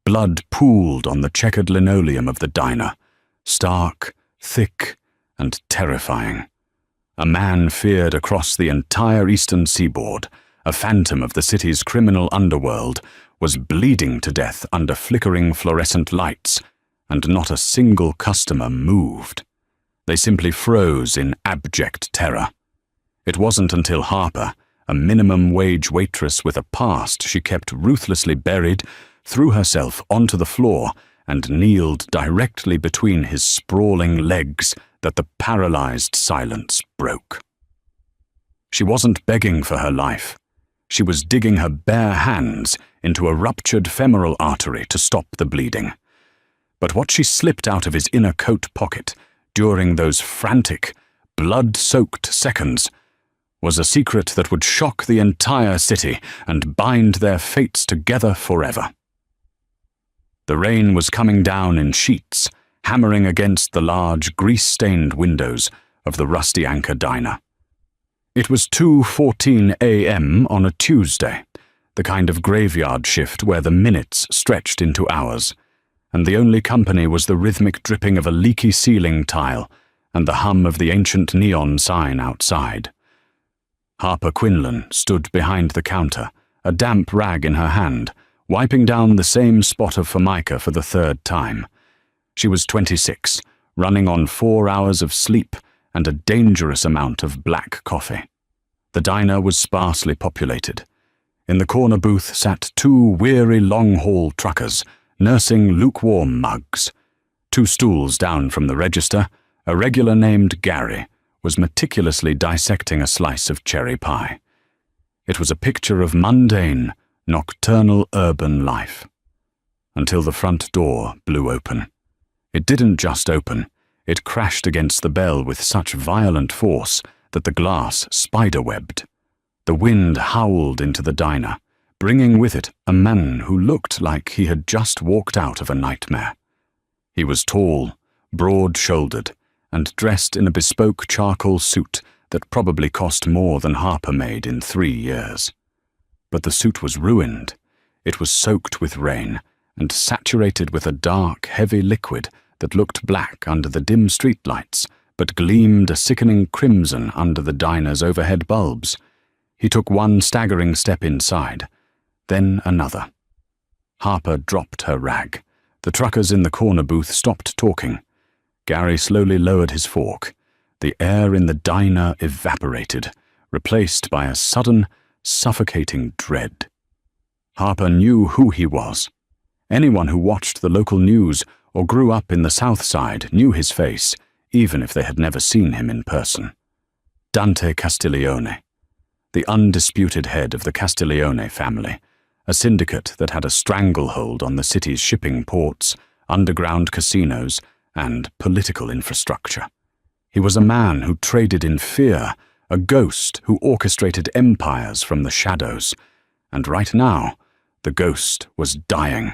Blood pooled on the checkered linoleum of the diner, stark, thick, and terrifying. A man feared across the entire eastern seaboard, a phantom of the city's criminal underworld, was bleeding to death under flickering fluorescent lights, and not a single customer moved. They simply froze in abject terror. It wasn't until Harper, a minimum-wage waitress with a past she kept ruthlessly buried, threw herself onto the floor and kneeled directly between his sprawling legs that the paralyzed silence broke. She wasn't begging for her life. She was digging her bare hands into a ruptured femoral artery to stop the bleeding. But what she slipped out of his inner coat pocket during those frantic, blood-soaked seconds was a secret that would shock the entire city and bind their fates together forever. The rain was coming down in sheets, hammering against the large, grease-stained windows of the Rusty Anchor diner. It was 2:14 a.m. on a Tuesday, the kind of graveyard shift where the minutes stretched into hours, and the only company was the rhythmic dripping of a leaky ceiling tile and the hum of the ancient neon sign outside. Harper Quinlan stood behind the counter, a damp rag in her hand, wiping down the same spot of formica for the third time. She was 26, running on 4 hours of sleep and a dangerous amount of black coffee. The diner was sparsely populated. In the corner booth sat 2 weary long-haul truckers, nursing lukewarm mugs. 2 stools down from the register, a regular named Gary was meticulously dissecting a slice of cherry pie. It was a picture of mundane, nocturnal urban life. Until the front door blew open. It didn't just open, it crashed against the bell with such violent force that the glass spiderwebbed. The wind howled into the diner, bringing with it a man who looked like he had just walked out of a nightmare. He was tall, broad-shouldered, and dressed in a bespoke charcoal suit that probably cost more than Harper made in 3 years. But the suit was ruined. It was soaked with rain and saturated with a dark, heavy liquid that looked black under the dim streetlights, but gleamed a sickening crimson under the diner's overhead bulbs. He took 1 staggering step inside, then another. Harper dropped her rag. The truckers in the corner booth stopped talking. Gary slowly lowered his fork. The air in the diner evaporated, replaced by a sudden, suffocating dread. Harper knew who he was. Anyone who watched the local news or grew up in the South Side knew his face, even if they had never seen him in person. Dante Castiglione, the undisputed head of the Castiglione family, a syndicate that had a stranglehold on the city's shipping ports, underground casinos, and political infrastructure. He was a man who traded in fear, a ghost who orchestrated empires from the shadows, and right now, the ghost was dying.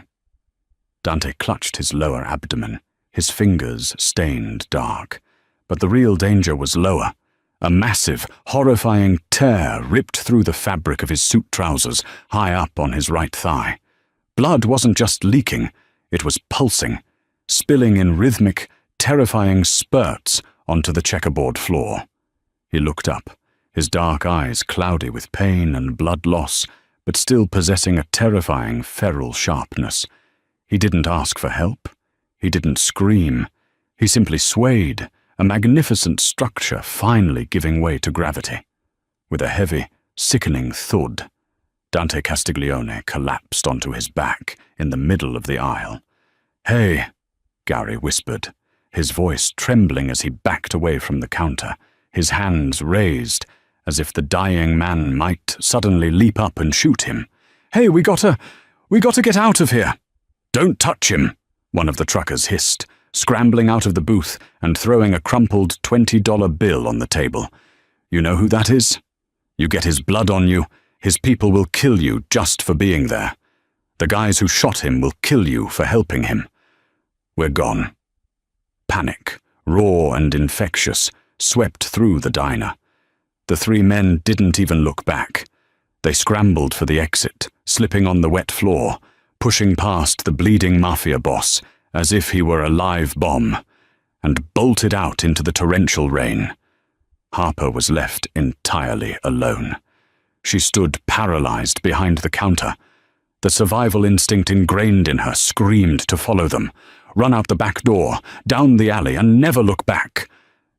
Dante clutched his lower abdomen, his fingers stained dark. But the real danger was lower. A massive, horrifying tear ripped through the fabric of his suit trousers, high up on his right thigh. Blood wasn't just leaking, it was pulsing, spilling in rhythmic, terrifying spurts onto the checkerboard floor. He looked up, his dark eyes cloudy with pain and blood loss, but still possessing a terrifying feral sharpness. He didn't ask for help. He didn't scream. He simply swayed, a magnificent structure finally giving way to gravity. With a heavy, sickening thud, Dante Castiglione collapsed onto his back in the middle of the aisle. "Hey," Gary whispered, his voice trembling as he backed away from the counter, his hands raised, as if the dying man might suddenly leap up and shoot him. "Hey, we gotta get out of here." "Don't touch him," one of the truckers hissed, scrambling out of the booth and throwing a crumpled $20 bill on the table. "You know who that is? You get his blood on you, his people will kill you just for being there. The guys who shot him will kill you for helping him. We're gone." Panic, raw and infectious, swept through the diner. The 3 men didn't even look back. They scrambled for the exit, slipping on the wet floor, pushing past the bleeding Mafia boss as if he were a live bomb, and bolted out into the torrential rain. Harper was left entirely alone. She stood paralyzed behind the counter. The survival instinct ingrained in her screamed to follow them, run out the back door, down the alley, and never look back.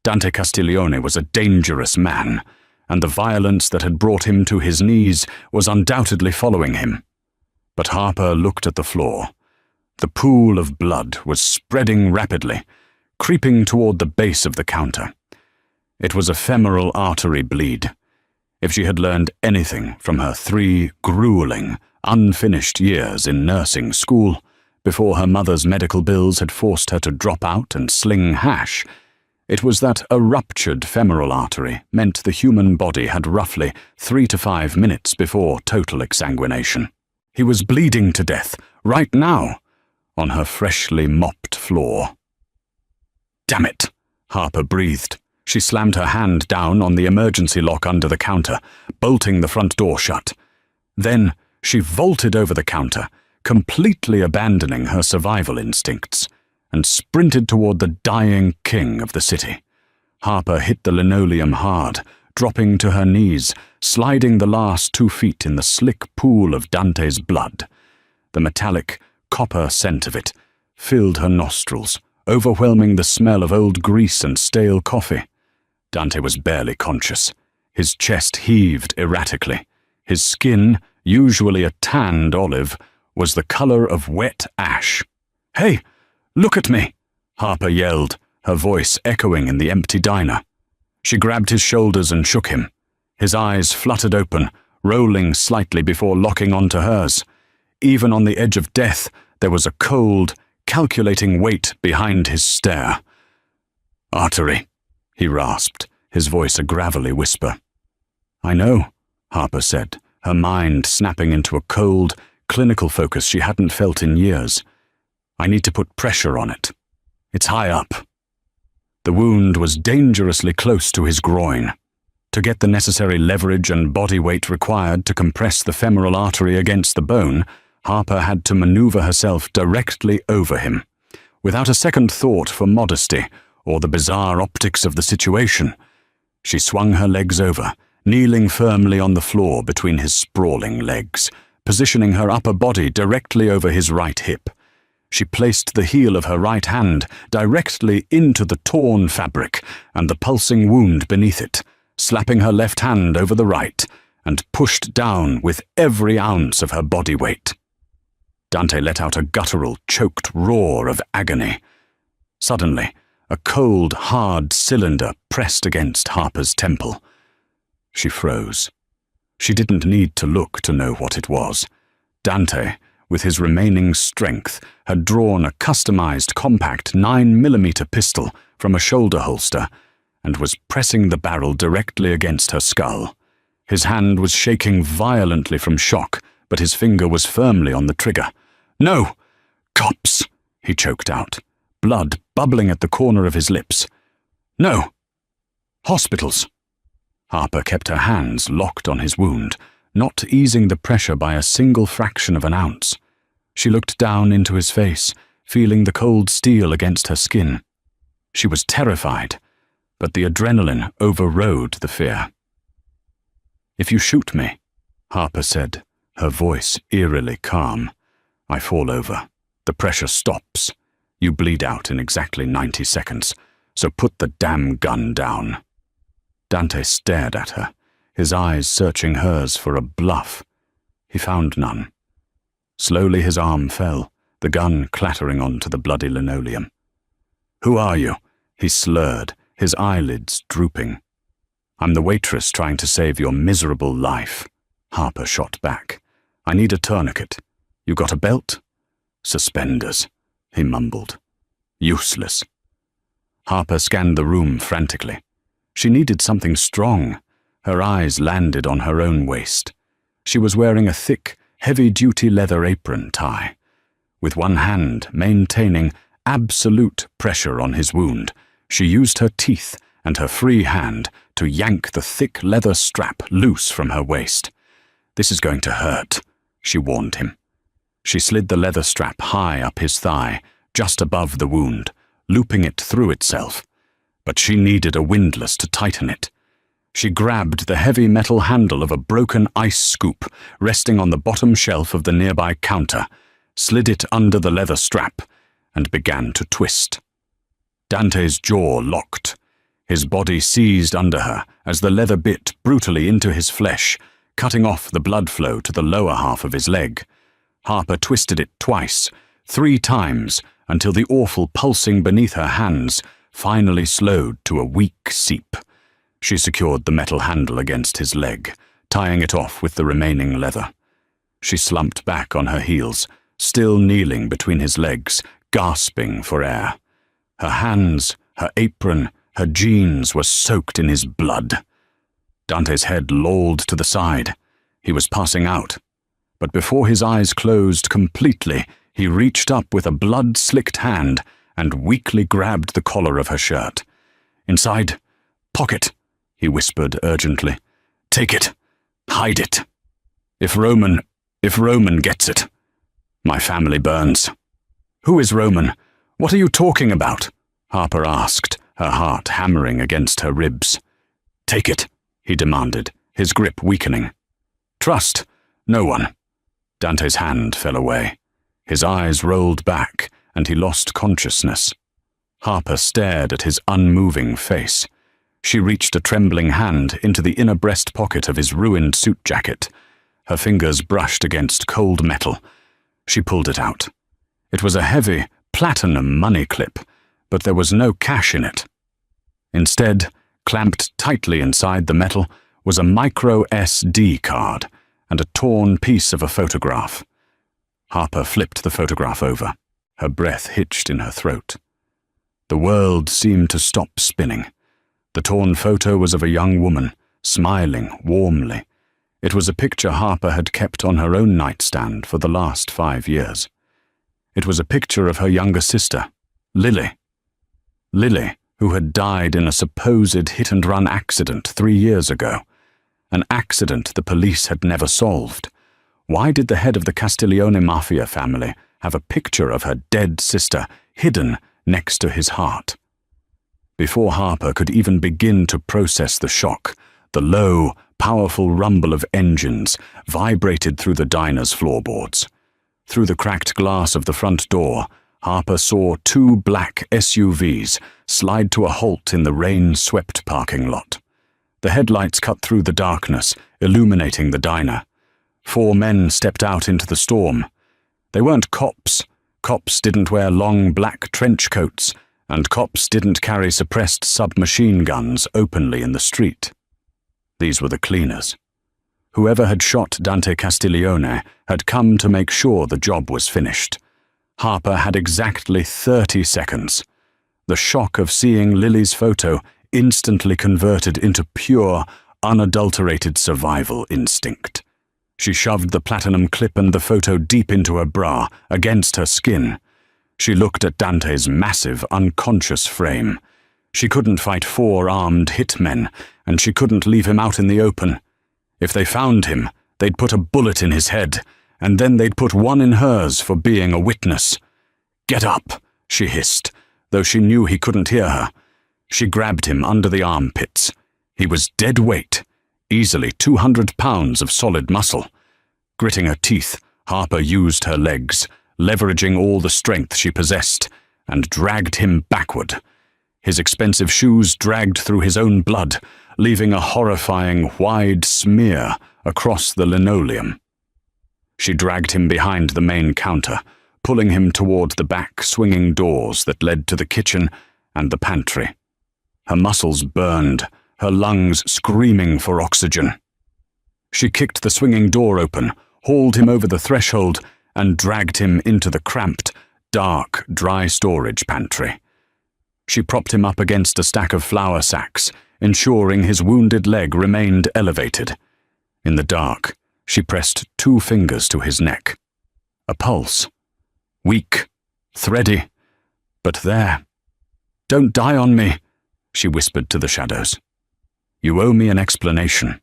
Dante Castiglione was a dangerous man, and the violence that had brought him to his knees was undoubtedly following him. But Harper looked at the floor. The pool of blood was spreading rapidly, creeping toward the base of the counter. It was a femoral artery bleed. If she had learned anything from her 3 grueling, unfinished years in nursing school, before her mother's medical bills had forced her to drop out and sling hash, it was that a ruptured femoral artery meant the human body had roughly 3 to 5 minutes before total exsanguination. He was bleeding to death, right now, on her freshly mopped floor. "Damn it," Harper breathed. She slammed her hand down on the emergency lock under the counter, bolting the front door shut. Then she vaulted over the counter, completely abandoning her survival instincts, and sprinted toward the dying king of the city. Harper hit the linoleum hard, dropping to her knees, sliding the last 2 feet in the slick pool of Dante's blood. The metallic, copper scent of it filled her nostrils, overwhelming the smell of old grease and stale coffee. Dante was barely conscious. His chest heaved erratically. His skin, usually a tanned olive, was the color of wet ash. "Hey, look at me!" Harper yelled, her voice echoing in the empty diner. She grabbed his shoulders and shook him. His eyes fluttered open, rolling slightly before locking onto hers. Even on the edge of death, there was a cold, calculating weight behind his stare. "Artery," he rasped, his voice a gravelly whisper. "I know," Harper said, her mind snapping into a cold, clinical focus she hadn't felt in years. "I need to put pressure on it. It's high up." The wound was dangerously close to his groin. To get the necessary leverage and body weight required to compress the femoral artery against the bone, Harper had to maneuver herself directly over him. Without a second thought for modesty or the bizarre optics of the situation, she swung her legs over, kneeling firmly on the floor between his sprawling legs, positioning her upper body directly over his right hip. She placed the heel of her right hand directly into the torn fabric and the pulsing wound beneath it, slapping her left hand over the right, and pushed down with every ounce of her body weight. Dante let out a guttural, choked roar of agony. Suddenly, a cold, hard cylinder pressed against Harper's temple. She froze. She didn't need to look to know what it was. Dante, with his remaining strength, had drawn a customized compact 9mm pistol from a shoulder holster and was pressing the barrel directly against her skull. His hand was shaking violently from shock, but his finger was firmly on the trigger. "No! Cops!" he choked out, blood bubbling at the corner of his lips. "No! Hospitals!" Harper kept her hands locked on his wound, not easing the pressure by a single fraction of an ounce. She looked down into his face, feeling the cold steel against her skin. She was terrified, but the adrenaline overrode the fear. "If you shoot me," Harper said, her voice eerily calm, "I fall over. The pressure stops. You bleed out in exactly 90 seconds, so put the damn gun down." Dante stared at her, his eyes searching hers for a bluff. He found none. Slowly his arm fell, the gun clattering onto the bloody linoleum. "Who are you?" he slurred, his eyelids drooping. "I'm the waitress trying to save your miserable life," Harper shot back. "I need a tourniquet. You got a belt?" "Suspenders," he mumbled. "Useless." Harper scanned the room frantically. She needed something strong. Her eyes landed on her own waist. She was wearing a thick, heavy-duty leather apron tie. With one hand maintaining absolute pressure on his wound, she used her teeth and her free hand to yank the thick leather strap loose from her waist. "This is going to hurt," she warned him. She slid the leather strap high up his thigh, just above the wound, looping it through itself. But she needed a windlass to tighten it. She grabbed the heavy metal handle of a broken ice scoop resting on the bottom shelf of the nearby counter, slid it under the leather strap, and began to twist. Dante's jaw locked. His body seized under her as the leather bit brutally into his flesh, cutting off the blood flow to the lower half of his leg. Harper twisted it twice, 3 times, until the awful pulsing beneath her hands finally slowed to a weak seep. She secured the metal handle against his leg, tying it off with the remaining leather. She slumped back on her heels, still kneeling between his legs, gasping for air. Her hands, her apron, her jeans were soaked in his blood. Dante's head lolled to the side. He was passing out. But before his eyes closed completely, he reached up with a blood-slicked hand and weakly grabbed the collar of her shirt. "Inside. Pocket," he whispered urgently. "Take it. Hide it. If Roman gets it, my family burns." "Who is Roman? What are you talking about?" Harper asked, her heart hammering against her ribs. "Take it," he demanded, his grip weakening. "Trust no one." Dante's hand fell away. His eyes rolled back, and he lost consciousness. Harper stared at his unmoving face. She reached a trembling hand into the inner breast pocket of his ruined suit jacket. Her fingers brushed against cold metal. She pulled it out. It was a heavy, platinum money clip, but there was no cash in it. Instead, clamped tightly inside the metal, was a micro SD card and a torn piece of a photograph. Harper flipped the photograph over. Her breath hitched in her throat. The world seemed to stop spinning. The torn photo was of a young woman, smiling warmly. It was a picture Harper had kept on her own nightstand for the last 5 years. It was a picture of her younger sister, Lily. Lily, who had died in a supposed hit-and-run accident 3 years ago. An accident the police had never solved. Why did the head of the Castiglione Mafia family have a picture of her dead sister hidden next to his heart? Before Harper could even begin to process the shock, the low, powerful rumble of engines vibrated through the diner's floorboards. Through the cracked glass of the front door, Harper saw 2 black SUVs slide to a halt in the rain-swept parking lot. The headlights cut through the darkness, illuminating the diner. 4 men stepped out into the storm. They weren't cops. Cops didn't wear long black trench coats, and cops didn't carry suppressed submachine guns openly in the street. These were the cleaners. Whoever had shot Dante Castiglione had come to make sure the job was finished. Harper had exactly 30 seconds. The shock of seeing Lily's photo instantly converted into pure, unadulterated survival instinct. She shoved the platinum clip and the photo deep into her bra, against her skin. She looked at Dante's massive, unconscious frame. She couldn't fight 4 armed hitmen, and she couldn't leave him out in the open. If they found him, they'd put a bullet in his head, and then they'd put one in hers for being a witness. "Get up," she hissed, though she knew he couldn't hear her. She grabbed him under the armpits. He was dead weight, easily 200 pounds of solid muscle. Gritting her teeth, Harper used her legs, leveraging all the strength she possessed, and dragged him backward. His expensive shoes dragged through his own blood, leaving a horrifying, wide smear across the linoleum. She dragged him behind the main counter, pulling him toward the back swinging doors that led to the kitchen and the pantry. Her muscles burned, her lungs screaming for oxygen. She kicked the swinging door open, hauled him over the threshold, and dragged him into the cramped, dark, dry storage pantry. She propped him up against a stack of flour sacks, ensuring his wounded leg remained elevated. In the dark, she pressed 2 fingers to his neck. A pulse. Weak, thready, but there. "Don't die on me," she whispered to the shadows. "You owe me an explanation."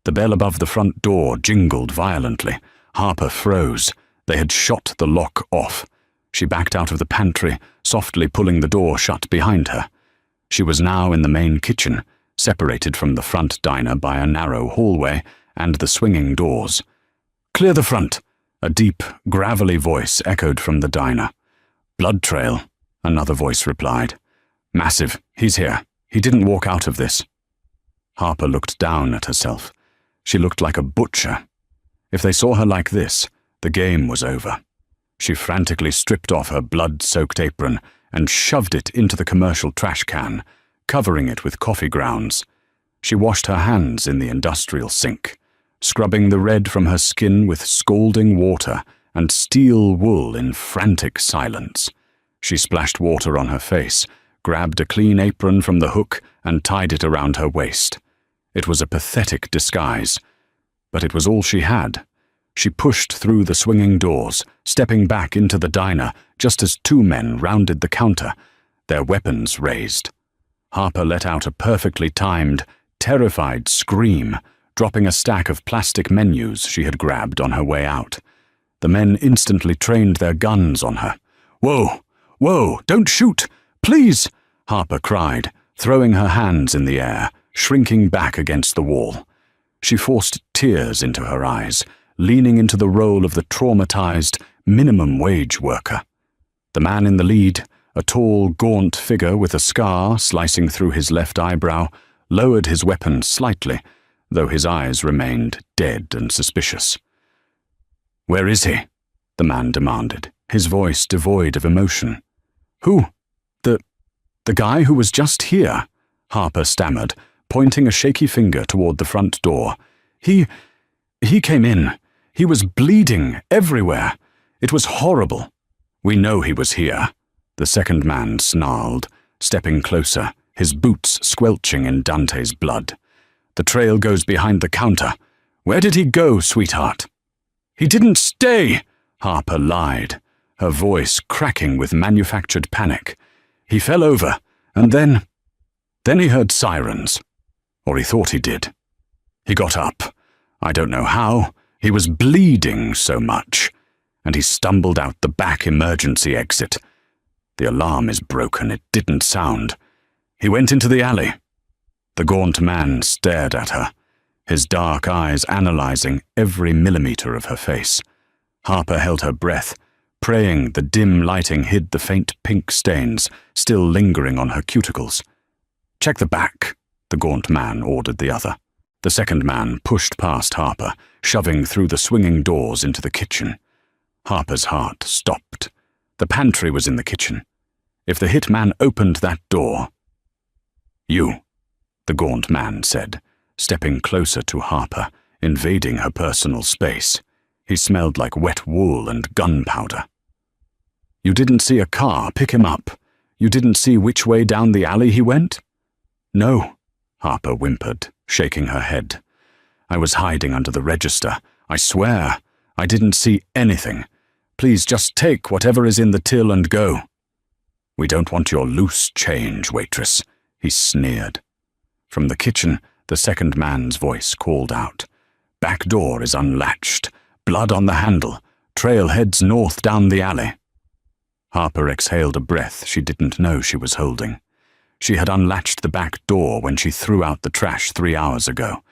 The bell above the front door jingled violently. Harper froze, They had shot the lock off. She backed out of the pantry, softly pulling the door shut behind her. She was now in the main kitchen, separated from the front diner by a narrow hallway and the swinging doors. "Clear the front," a deep, gravelly voice echoed from the diner. "Blood trail," another voice replied. "Massive, he's here. He didn't walk out of this." Harper looked down at herself. She looked like a butcher. If they saw her like this, the game was over. She frantically stripped off her blood-soaked apron and shoved it into the commercial trash can, covering it with coffee grounds. She washed her hands in the industrial sink, scrubbing the red from her skin with scalding water and steel wool in frantic silence. She splashed water on her face, grabbed a clean apron from the hook and tied it around her waist. It was a pathetic disguise, but it was all she had. She pushed through the swinging doors, stepping back into the diner just as two men rounded the counter, their weapons raised. Harper let out a perfectly timed, terrified scream, dropping a stack of plastic menus she had grabbed on her way out. The men instantly trained their guns on her. "Whoa! Whoa! Don't shoot! Please!" Harper cried, throwing her hands in the air, shrinking back against the wall. She forced tears into her eyes, leaning into the role of the traumatized, minimum-wage worker. The man in the lead, a tall, gaunt figure with a scar slicing through his left eyebrow, lowered his weapon slightly, though his eyes remained dead and suspicious. "Where is he?" the man demanded, his voice devoid of emotion. "Who? The guy who was just here," Harper stammered, pointing a shaky finger toward the front door. He came in. He was bleeding everywhere. It was horrible." "We know he was here," the second man snarled, stepping closer, his boots squelching in Dante's blood. "The trail goes behind the counter. Where did he go, sweetheart?" "He didn't stay," Harper lied, her voice cracking with manufactured panic. "He fell over, and then he heard sirens. Or he thought he did. He got up. I don't know how. He was bleeding so much. And he stumbled out the back emergency exit. The alarm is broken. It didn't sound. He went into the alley." The gaunt man stared at her, his dark eyes analyzing every millimeter of her face. Harper held her breath, praying the dim lighting hid the faint pink stains still lingering on her cuticles. "Check the back," the gaunt man ordered the other. The second man pushed past Harper, shoving through the swinging doors into the kitchen. Harper's heart stopped. The pantry was in the kitchen. If the hitman opened that door— "You," the gaunt man said, stepping closer to Harper, invading her personal space. He smelled like wet wool and gunpowder. "You didn't see a car pick him up? You didn't see which way down the alley he went?" "No," Harper whimpered, shaking her head. "I was hiding under the register. I swear, I didn't see anything. Please just take whatever is in the till and go." "We don't want your loose change, waitress," he sneered. From the kitchen, the second man's voice called out. "Back door is unlatched. Blood on the handle. Trail heads north down the alley." Harper exhaled a breath she didn't know she was holding. She had unlatched the back door when she threw out the trash 3 hours ago,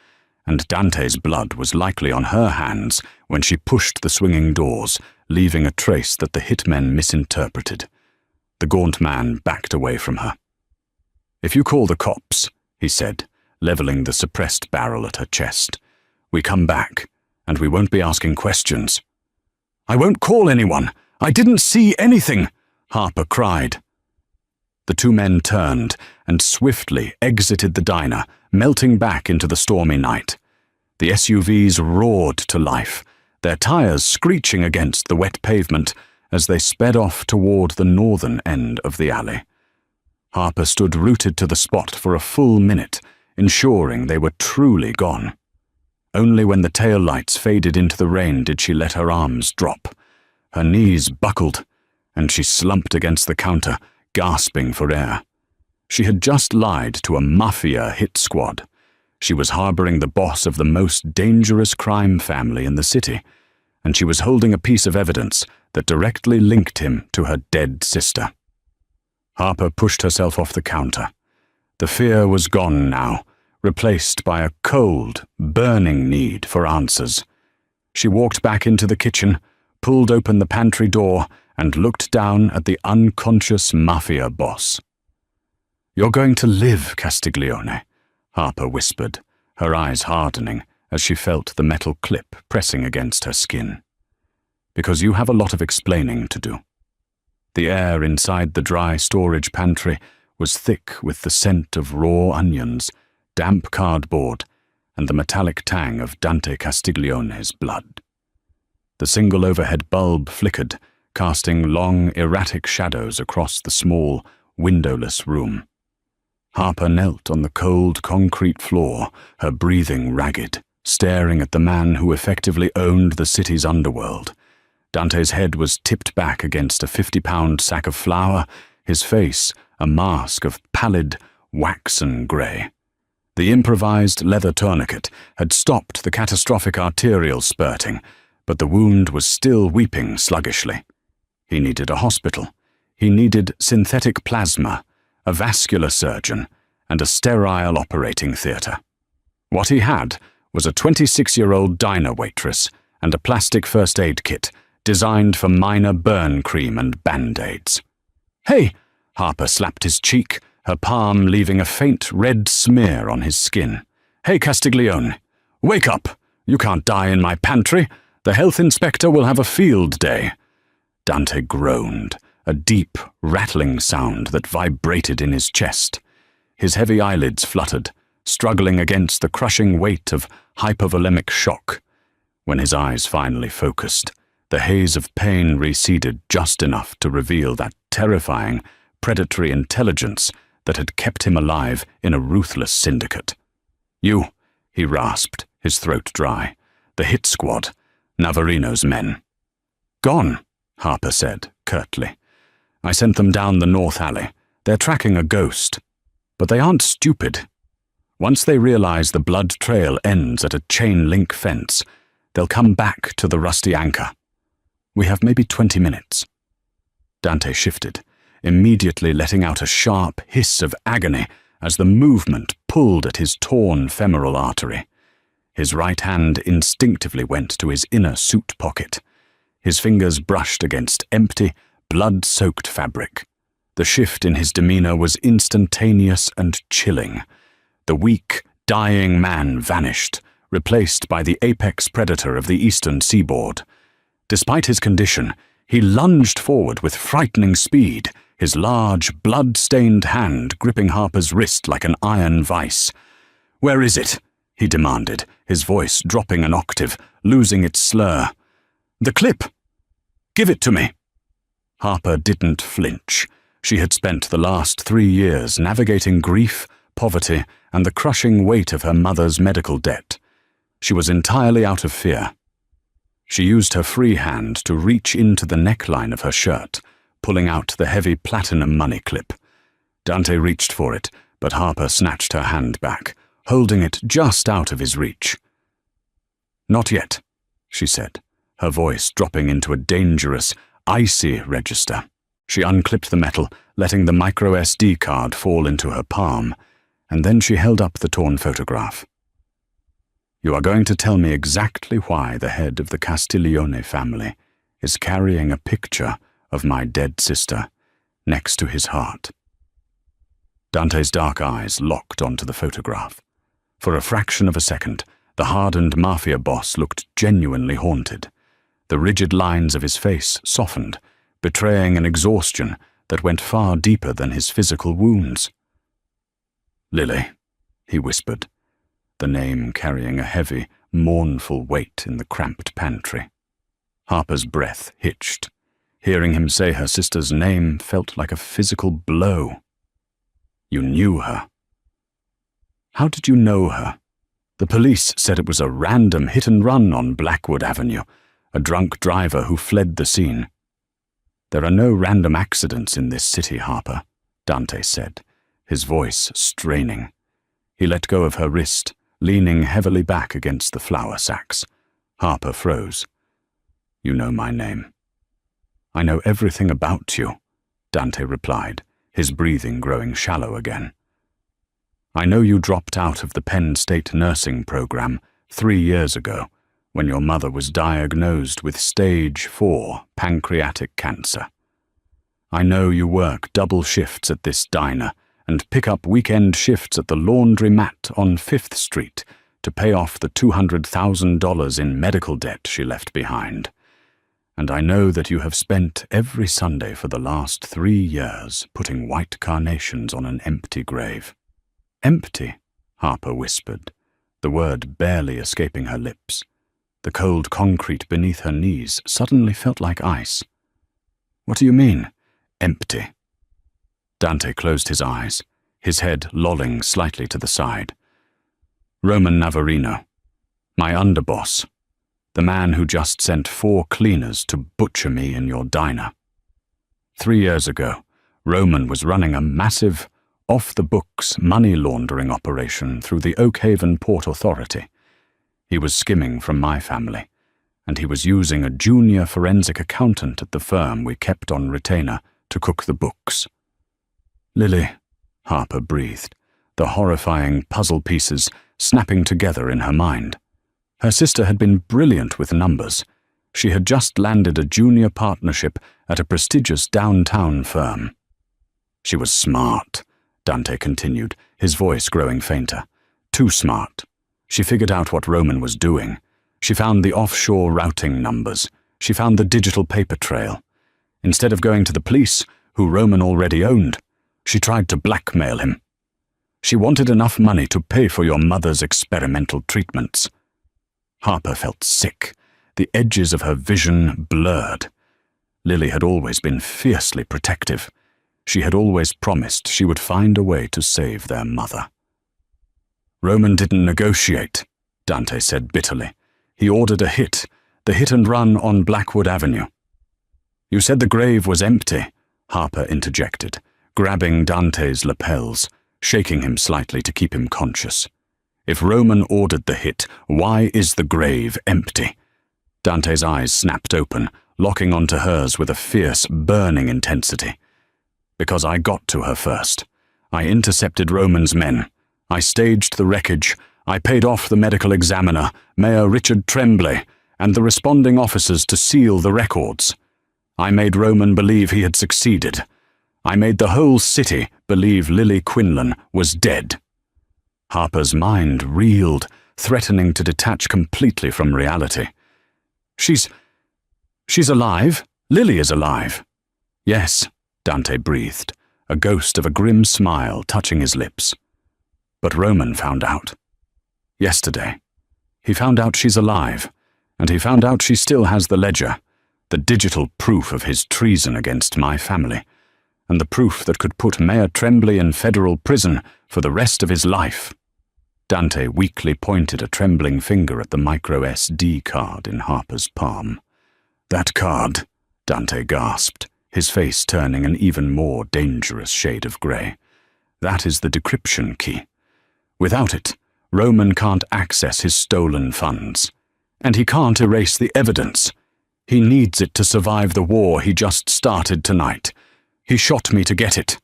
and Dante's blood was likely on her hands when she pushed the swinging doors, leaving a trace that the hitmen misinterpreted. The gaunt man backed away from her. "If you call the cops," he said, leveling the suppressed barrel at her chest, "we come back, and we won't be asking questions." "I won't call anyone! I didn't see anything!" Harper cried. The two men turned and swiftly exited the diner, melting back into the stormy night. The SUVs roared to life, their tires screeching against the wet pavement as they sped off toward the northern end of the alley. Harper stood rooted to the spot for a full minute, ensuring they were truly gone. Only when the taillights faded into the rain did she let her arms drop. Her knees buckled, and she slumped against the counter, gasping for air. She had just lied to a Mafia hit squad. She was harboring the boss of the most dangerous crime family in the city, and she was holding a piece of evidence that directly linked him to her dead sister. Harper pushed herself off the counter. The fear was gone now, replaced by a cold, burning need for answers. She walked back into the kitchen, pulled open the pantry door, and looked down at the unconscious Mafia boss. "You're going to live, Castiglione," Harper whispered, her eyes hardening as she felt the metal clip pressing against her skin. "Because you have a lot of explaining to do." The air inside the dry storage pantry was thick with the scent of raw onions, damp cardboard, and the metallic tang of Dante Castiglione's blood. The single overhead bulb flickered, casting long, erratic shadows across the small, windowless room. Harper knelt on the cold concrete floor, her breathing ragged, staring at the man who effectively owned the city's underworld. Dante's head was tipped back against a 50-pound sack of flour, his face a mask of pallid, waxen grey. The improvised leather tourniquet had stopped the catastrophic arterial spurting, but the wound was still weeping sluggishly. He needed a hospital. He needed synthetic plasma, a vascular surgeon, and a sterile operating theatre. What he had was a 26-year-old diner waitress and a plastic first aid kit designed for minor burn cream and band-aids. "Hey!" Harper slapped his cheek, her palm leaving a faint red smear on his skin. "Hey, Castiglione! Wake up! You can't die in my pantry! The health inspector will have a field day." Dante groaned, a deep, rattling sound that vibrated in his chest. His heavy eyelids fluttered, struggling against the crushing weight of hypovolemic shock. When his eyes finally focused, the haze of pain receded just enough to reveal that terrifying, predatory intelligence that had kept him alive in a ruthless syndicate. "You," he rasped, his throat dry. "The hit squad, Navarino's men." "Gone," Harper said, curtly. "I sent them down the north alley. They're tracking a ghost. But they aren't stupid. Once they realize the blood trail ends at a chain-link fence, they'll come back to the rusty anchor. We have maybe 20 minutes. Dante shifted, immediately letting out a sharp hiss of agony as the movement pulled at his torn femoral artery. His right hand instinctively went to his inner suit pocket. His fingers brushed against empty, blood-soaked fabric. The shift in his demeanor was instantaneous and chilling. The weak, dying man vanished, replaced by the apex predator of the eastern seaboard. Despite his condition, he lunged forward with frightening speed, his large, blood-stained hand gripping Harper's wrist like an iron vice. "Where is it?" he demanded, his voice dropping an octave, losing its slur. "The clip! Give it to me!" Harper didn't flinch. She had spent the last 3 years navigating grief, poverty, and the crushing weight of her mother's medical debt. She was entirely out of fear. She used her free hand to reach into the neckline of her shirt, pulling out the heavy platinum money clip. Dante reached for it, but Harper snatched her hand back, holding it just out of his reach. "Not yet," she said, her voice dropping into a dangerous, icy register. She unclipped the metal, letting the micro SD card fall into her palm, and then she held up the torn photograph. "You are going to tell me exactly why the head of the Castiglione family is carrying a picture of my dead sister next to his heart." Dante's dark eyes locked onto the photograph. For a fraction of a second, the hardened Mafia boss looked genuinely haunted. The rigid lines of his face softened, betraying an exhaustion that went far deeper than his physical wounds. "Lily," he whispered, the name carrying a heavy, mournful weight in the cramped pantry. Harper's breath hitched. Hearing him say her sister's name felt like a physical blow. "You knew her." "How did you know her?" "The police said it was a random hit-and-run on Blackwood Avenue, a drunk driver who fled the scene." "There are no random accidents in this city, Harper," Dante said, his voice straining. He let go of her wrist, leaning heavily back against the flour sacks. Harper froze. You know my name." "I know everything about you," Dante replied, his breathing growing shallow again. "I know you dropped out of the Penn State nursing program 3 years ago when your mother was diagnosed with stage 4 pancreatic cancer. I know you work double shifts at this diner and pick up weekend shifts at the laundromat on 5th Street to pay off the $200,000 in medical debt she left behind. And I know that you have spent every Sunday for the last 3 years putting white carnations on an empty grave." "Empty?" Harper whispered, the word barely escaping her lips. The cold concrete beneath her knees suddenly felt like ice. "What do you mean, empty?" Dante closed his eyes, his head lolling slightly to the side. "Roman Navarino, my underboss, the man who just sent 4 cleaners to butcher me in your diner. 3 years ago, Roman was running a massive, off-the-books money laundering operation through the Oak Haven Port Authority. He was skimming from my family, and he was using a junior forensic accountant at the firm we kept on retainer to cook the books." "Lily," Harper breathed, the horrifying puzzle pieces snapping together in her mind. Her sister had been brilliant with numbers. She had just landed a junior partnership at a prestigious downtown firm. "She was smart," Dante continued, his voice growing fainter. "Too smart. She figured out what Roman was doing. She found the offshore routing numbers. She found the digital paper trail. Instead of going to the police, who Roman already owned, she tried to blackmail him. She wanted enough money to pay for your mother's experimental treatments." Harper felt sick, the edges of her vision blurred. Lily had always been fiercely protective. She had always promised she would find a way to save their mother. "Roman didn't negotiate," Dante said bitterly. "He ordered a hit, the hit and run on Blackwood Avenue." "You said the grave was empty," Harper interjected, grabbing Dante's lapels, shaking him slightly to keep him conscious. "If Roman ordered the hit, why is the grave empty?" Dante's eyes snapped open, locking onto hers with a fierce, burning intensity. "Because I got to her first. I intercepted Roman's men. I staged the wreckage. I paid off the medical examiner, Mayor Richard Tremblay, and the responding officers to seal the records. I made Roman believe he had succeeded. I made the whole city believe Lily Quinlan was dead." Harper's mind reeled, threatening to detach completely from reality. She's alive. Lily is alive." "Yes," Dante breathed, a ghost of a grim smile touching his lips. "But Roman found out. Yesterday. He found out she's alive, and he found out she still has the ledger, the digital proof of his treason against my family, and the proof that could put Mayor Tremblay in federal prison for the rest of his life." Dante weakly pointed a trembling finger at the micro SD card in Harper's palm. "That card," Dante gasped, his face turning an even more dangerous shade of grey. "That is the decryption key. Without it, Roman can't access his stolen funds. And he can't erase the evidence. He needs it to survive the war he just started tonight. He shot me to get it.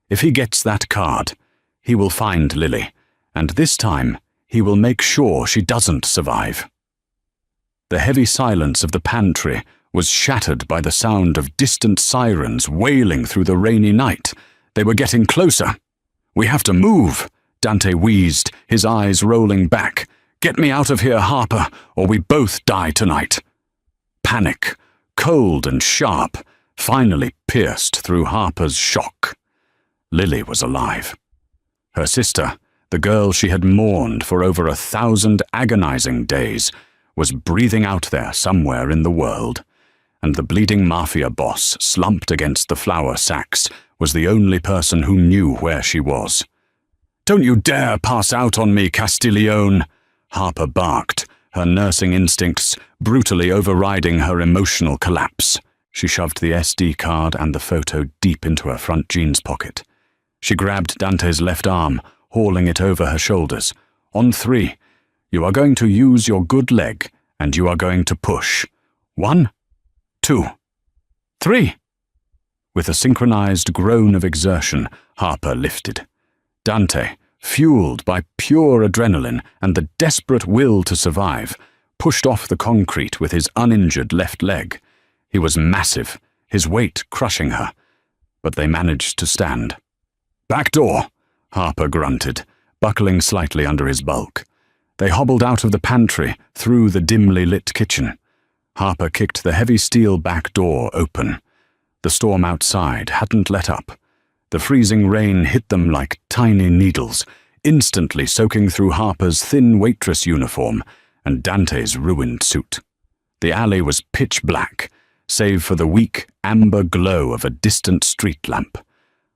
If he gets that card, he will find Lily, and this time he will make sure she doesn't survive." The heavy silence of the pantry was shattered by the sound of distant sirens wailing through the rainy night. They were getting closer. "We have to move," Dante wheezed, his eyes rolling back. "Get me out of here, Harper, or we both die tonight." Panic, cold and sharp, finally pierced through Harper's shock. Lily was alive. Her sister, the girl she had mourned for over 1,000 agonizing days, was breathing out there somewhere in the world, and the bleeding Mafia boss, slumped against the flour sacks, was the only person who knew where she was. "Don't you dare pass out on me, Castiglione!" Harper barked, her nursing instincts brutally overriding her emotional collapse. She shoved the SD card and the photo deep into her front jeans pocket. She grabbed Dante's left arm, hauling it over her shoulders. "On 3, you are going to use your good leg, and you are going to push. 1, 2, 3. With a synchronized groan of exertion, Harper lifted. Dante, fueled by pure adrenaline and the desperate will to survive, pushed off the concrete with his uninjured left leg. He was massive, his weight crushing her, but they managed to stand. "Back door," Harper grunted, buckling slightly under his bulk. They hobbled out of the pantry, through the dimly lit kitchen. Harper kicked the heavy steel back door open. The storm outside hadn't let up. The freezing rain hit them like tiny needles, instantly soaking through Harper's thin waitress uniform and Dante's ruined suit. The alley was pitch black, save for the weak, amber glow of a distant street lamp.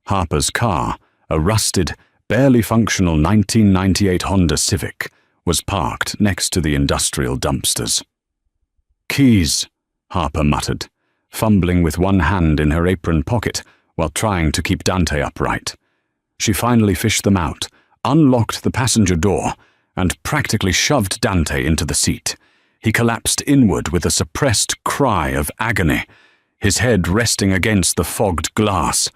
Harper's car, a rusted, barely functional 1998 Honda Civic, was parked next to the industrial dumpsters. "Keys," Harper muttered, fumbling with one hand in her apron pocket while trying to keep Dante upright. She finally fished them out, unlocked the passenger door, and practically shoved Dante into the seat. He collapsed inward with a suppressed cry of agony, his head resting against the fogged glass.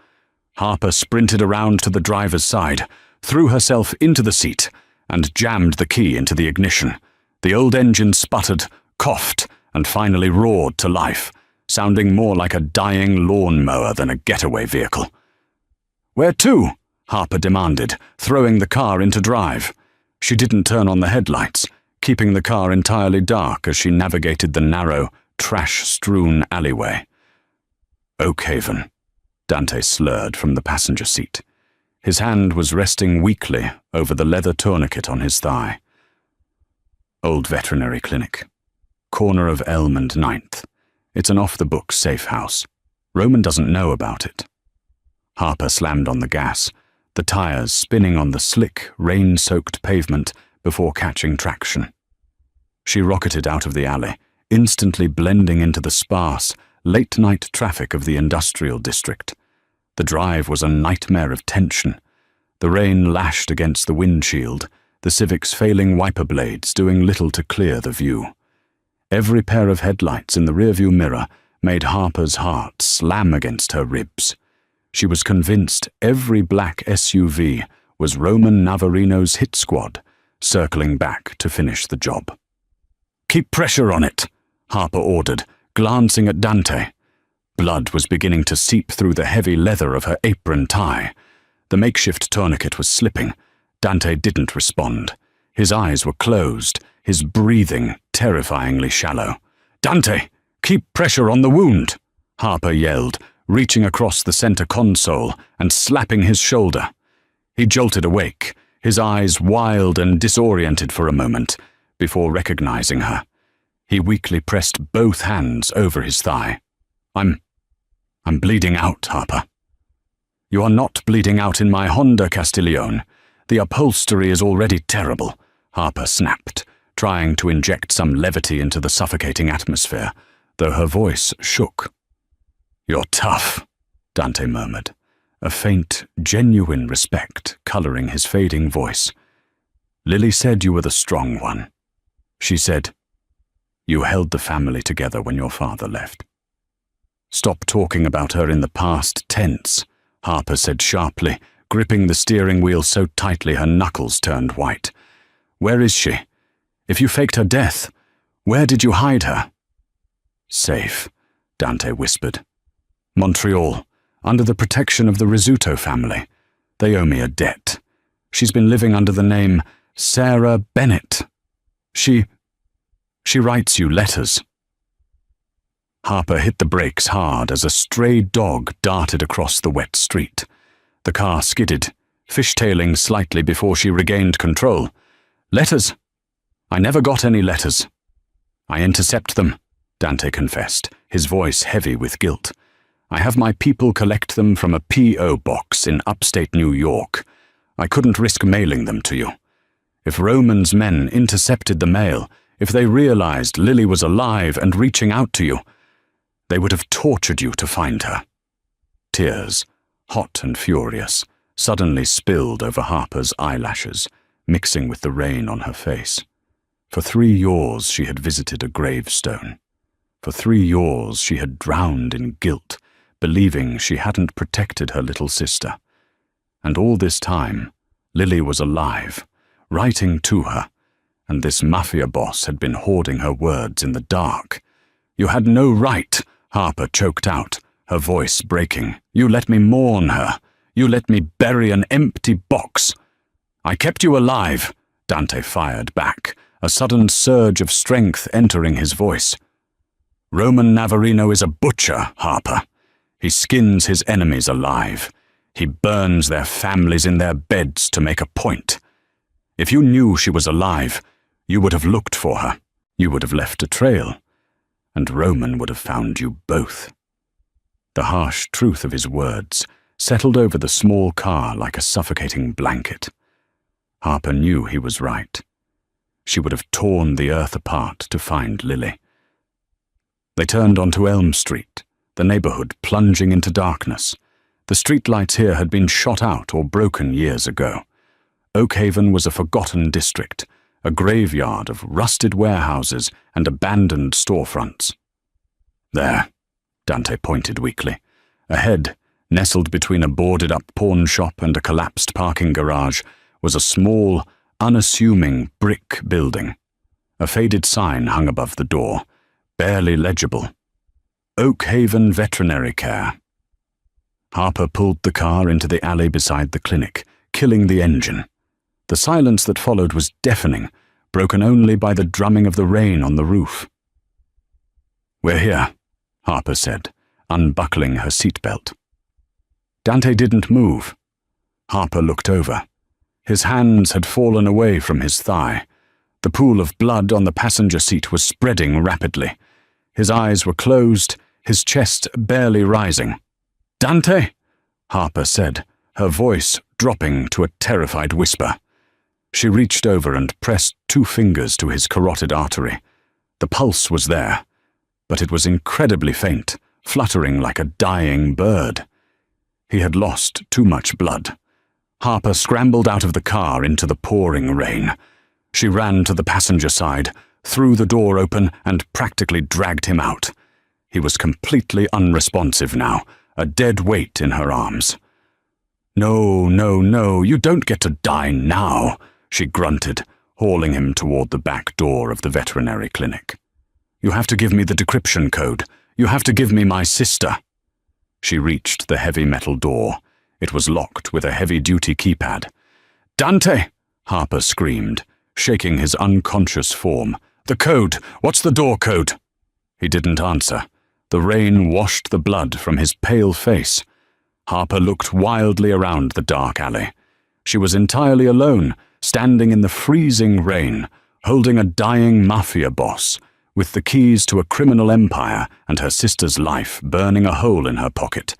Harper sprinted around to the driver's side, threw herself into the seat, and jammed the key into the ignition. The old engine sputtered, coughed, and finally roared to life, sounding more like a dying lawnmower than a getaway vehicle. "Where to?" Harper demanded, throwing the car into drive. She didn't turn on the headlights, keeping the car entirely dark as she navigated the narrow, trash-strewn alleyway. "Oakhaven," Dante slurred from the passenger seat. His hand was resting weakly over the leather tourniquet on his thigh. "Old veterinary clinic. Corner of Elm and Ninth. It's an off-the-books safe house. Roman doesn't know about it." Harper slammed on the gas, the tires spinning on the slick, rain-soaked pavement before catching traction. She rocketed out of the alley, instantly blending into the sparse, late-night traffic of the industrial district. The drive was a nightmare of tension. The rain lashed against the windshield, the Civic's failing wiper blades doing little to clear the view. Every pair of headlights in the rearview mirror made Harper's heart slam against her ribs. She was convinced every black SUV was Roman Navarino's hit squad, circling back to finish the job. "Keep pressure on it," Harper ordered, glancing at Dante. Blood was beginning to seep through the heavy leather of her apron tie. The makeshift tourniquet was slipping. Dante didn't respond. His eyes were closed, his breathing terrifyingly shallow. "Dante, keep pressure on the wound," Harper yelled, reaching across the center console and slapping his shoulder. He jolted awake, his eyes wild and disoriented for a moment, before recognizing her. He weakly pressed both hands over his thigh. I'm bleeding out, Harper." "You are not bleeding out in my Honda, Castiglione. The upholstery is already terrible," Harper snapped, trying to inject some levity into the suffocating atmosphere, though her voice shook. "You're tough," Dante murmured, a faint, genuine respect coloring his fading voice. "Lily said you were the strong one. She said you held the family together when your father left." "Stop talking about her in the past tense," Harper said sharply, gripping the steering wheel so tightly her knuckles turned white. "Where is she? If you faked her death, where did you hide her?" "Safe," Dante whispered. "Montreal, under the protection of the Rizzuto family. They owe me a debt. She's been living under the name Sarah Bennett. She writes you letters." Harper hit the brakes hard as a stray dog darted across the wet street. The car skidded, fishtailing slightly before she regained control. "Letters? I never got any letters." "I intercept them," Dante confessed, his voice heavy with guilt. "I have my people collect them from a P.O. box in upstate New York. I couldn't risk mailing them to you. If Roman's men intercepted the mail, if they realized Lily was alive and reaching out to you, they would have tortured you to find her." Tears, hot and furious, suddenly spilled over Harper's eyelashes, mixing with the rain on her face. For 3 years she had visited a gravestone. For 3 years she had drowned in guilt, believing she hadn't protected her little sister. And all this time, Lily was alive, writing to her, and this Mafia boss had been hoarding her words in the dark. "You had no right," Harper choked out, her voice breaking. "You let me mourn her. You let me bury an empty box." "I kept you alive," Dante fired back, a sudden surge of strength entering his voice. "Roman Navarino is a butcher, Harper. He skins his enemies alive. He burns their families in their beds to make a point. If you knew she was alive, you would have looked for her. You would have left a trail. And Roman would have found you both." The harsh truth of his words settled over the small car like a suffocating blanket. Harper knew he was right. She would have torn the earth apart to find Lily. They turned onto Elm Street, the neighborhood plunging into darkness. The streetlights here had been shot out or broken years ago. Oakhaven was a forgotten district, a graveyard of rusted warehouses and abandoned storefronts. "There," Dante pointed weakly. Ahead, nestled between a boarded-up pawn shop and a collapsed parking garage, was a small, unassuming brick building. A faded sign hung above the door, barely legible. "Oakhaven Veterinary Care." Harper pulled the car into the alley beside the clinic, killing the engine. The silence that followed was deafening, broken only by the drumming of the rain on the roof. "We're here," Harper said, unbuckling her seatbelt. Dante didn't move. Harper looked over. His hands had fallen away from his thigh. The pool of blood on the passenger seat was spreading rapidly. His eyes were closed, his chest barely rising. "Dante?" Harper said, her voice dropping to a terrified whisper. She reached over and pressed 2 fingers to his carotid artery. The pulse was there, but it was incredibly faint, fluttering like a dying bird. He had lost too much blood. Harper scrambled out of the car into the pouring rain. She ran to the passenger side, threw the door open, and practically dragged him out. He was completely unresponsive now, a dead weight in her arms. "No, no, no, you don't get to die now," she grunted, hauling him toward the back door of the veterinary clinic. "You have to give me the decryption code. You have to give me my sister." She reached the heavy metal door. It was locked with a heavy-duty keypad. "Dante!" Harper screamed, shaking his unconscious form. "The code! What's the door code?" He didn't answer. The rain washed the blood from his pale face. Harper looked wildly around the dark alley. She was entirely alone, standing in the freezing rain, holding a dying Mafia boss, with the keys to a criminal empire and her sister's life burning a hole in her pocket.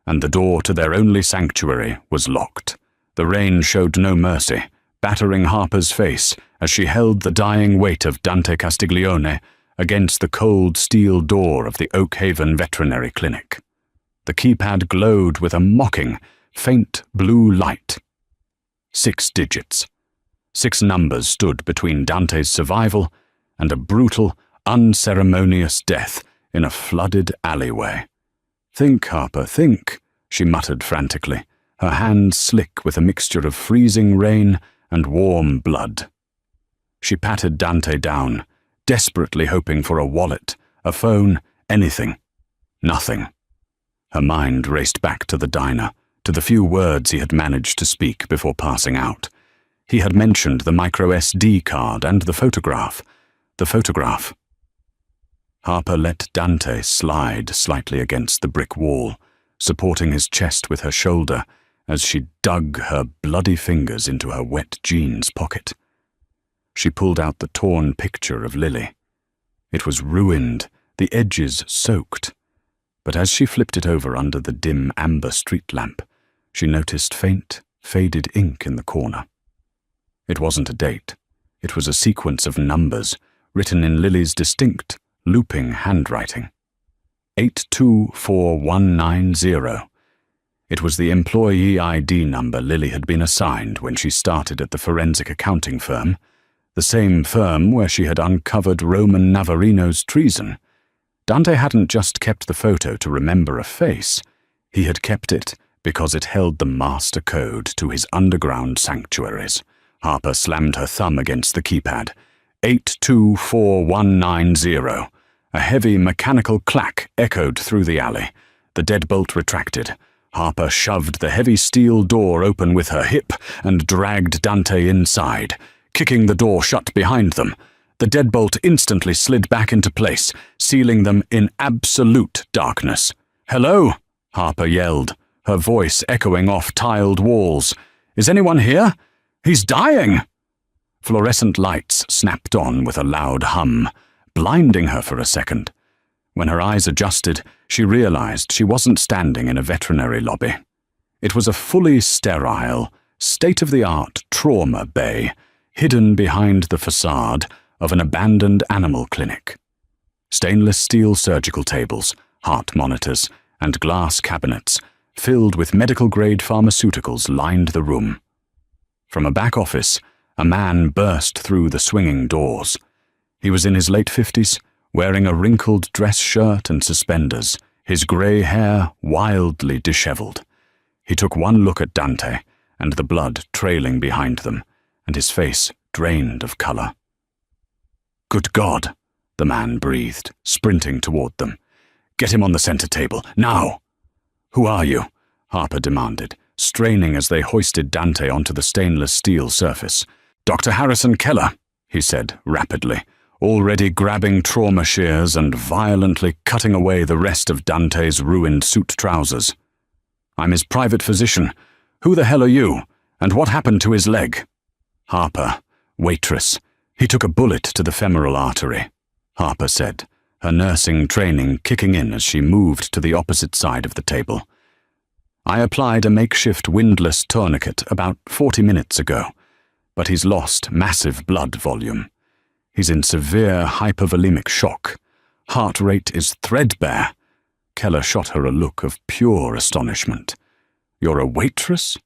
And the door to their only sanctuary was locked. The rain showed no mercy, battering Harper's face as she held the dying weight of Dante Castiglione against the cold steel door of the Oakhaven Veterinary Clinic. The keypad glowed with a mocking, faint blue light. 6 digits. 6 numbers stood between Dante's survival and a brutal, unceremonious death in a flooded alleyway. "Think, Harper, think," she muttered frantically, her hands slick with a mixture of freezing rain and warm blood. She patted Dante down, desperately hoping for a wallet, a phone, anything. Nothing. Her mind raced back to the diner, to the few words he had managed to speak before passing out. He had mentioned the micro SD card and the photograph. The photograph. Harper let Dante slide slightly against the brick wall, supporting his chest with her shoulder as she dug her bloody fingers into her wet jeans pocket. She pulled out the torn picture of Lily. It was ruined, the edges soaked. But as she flipped it over under the dim amber street lamp, she noticed faint, faded ink in the corner. It wasn't a date. It was a sequence of numbers, written in Lily's distinct, looping handwriting. 824190. It was the employee ID number Lily had been assigned when she started at the forensic accounting firm, the same firm where she had uncovered Roman Navarino's treason. Dante hadn't just kept the photo to remember a face. He had kept it because it held the master code to his underground sanctuaries. Harper slammed her thumb against the keypad. 824190. A heavy mechanical clack echoed through the alley. The deadbolt retracted. Harper shoved the heavy steel door open with her hip and dragged Dante inside, kicking the door shut behind them. The deadbolt instantly slid back into place, sealing them in absolute darkness. "Hello?" Harper yelled, her voice echoing off tiled walls. "Is anyone here? He's dying!" Fluorescent lights snapped on with a loud hum, blinding her for a second. When her eyes adjusted, she realized she wasn't standing in a veterinary lobby. It was a fully sterile, state-of-the-art trauma bay, hidden behind the facade of an abandoned animal clinic. Stainless steel surgical tables, heart monitors, and glass cabinets filled with medical-grade pharmaceuticals lined the room. From a back office, a man burst through the swinging doors. He was in his late 50s, wearing a wrinkled dress shirt and suspenders, his grey hair wildly disheveled. He took one look at Dante and the blood trailing behind them, and his face drained of colour. "Good God," the man breathed, sprinting toward them. "Get him on the centre table, now!" "Who are you?" Harper demanded, straining as they hoisted Dante onto the stainless steel surface. "Dr. Harrison Keller," he said rapidly, already grabbing trauma shears and violently cutting away the rest of Dante's ruined suit trousers. "I'm his private physician. Who the hell are you? And what happened to his leg?" "Harper, Waitress. He took a bullet to the femoral artery," Harper said, her nursing training kicking in as she moved to the opposite side of the table. "I applied a makeshift windlass tourniquet about 40 minutes ago, but he's lost massive blood volume. He's in severe hypovolemic shock. Heart rate is threadbare." Keller shot her a look of pure astonishment. "You're a waitress?"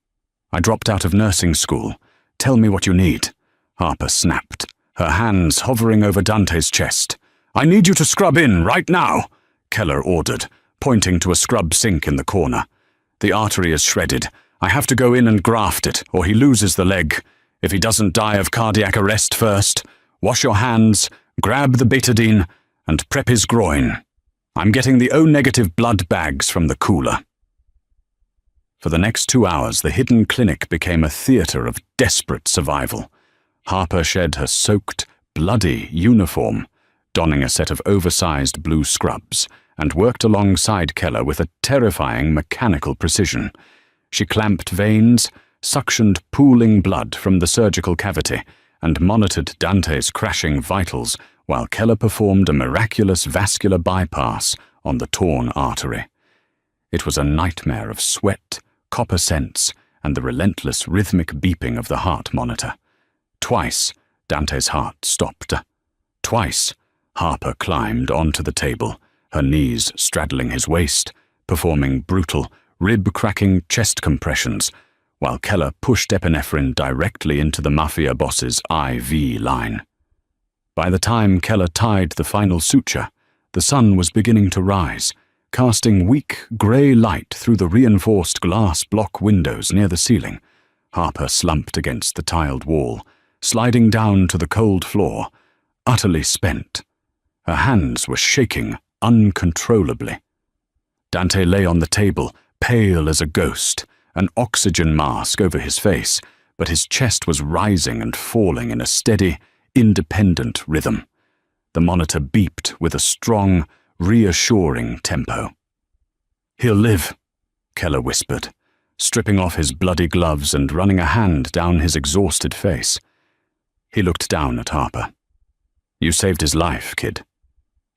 "I dropped out of nursing school. Tell me what you need," Harper snapped, her hands hovering over Dante's chest. "I need you to scrub in right now," Keller ordered, pointing to a scrub sink in the corner. "The artery is shredded. I have to go in and graft it, or he loses the leg. If he doesn't die of cardiac arrest first, wash your hands, grab the betadine, and prep his groin. I'm getting the O-negative blood bags from the cooler." For the next 2 hours, the hidden clinic became a theatre of desperate survival. Harper shed her soaked, bloody uniform, donning a set of oversized blue scrubs, and worked alongside Keller with a terrifying mechanical precision. She clamped veins, suctioned pooling blood from the surgical cavity, and monitored Dante's crashing vitals while Keller performed a miraculous vascular bypass on the torn artery. It was a nightmare of sweat, copper scents, and the relentless rhythmic beeping of the heart monitor. Twice, Dante's heart stopped. Twice, Harper climbed onto the table, her knees straddling his waist, performing brutal, rib-cracking chest compressions, while Keller pushed epinephrine directly into the Mafia boss's IV line. By the time Keller tied the final suture, the sun was beginning to rise, casting weak grey light through the reinforced glass block windows near the ceiling. Harper slumped against the tiled wall, sliding down to the cold floor, utterly spent. Her hands were shaking uncontrollably. Dante lay on the table, pale as a ghost, an oxygen mask over his face, but his chest was rising and falling in a steady, independent rhythm. The monitor beeped with a strong, reassuring tempo. "He'll live," Keller whispered, stripping off his bloody gloves and running a hand down his exhausted face. He looked down at Harper. "You saved his life, kid.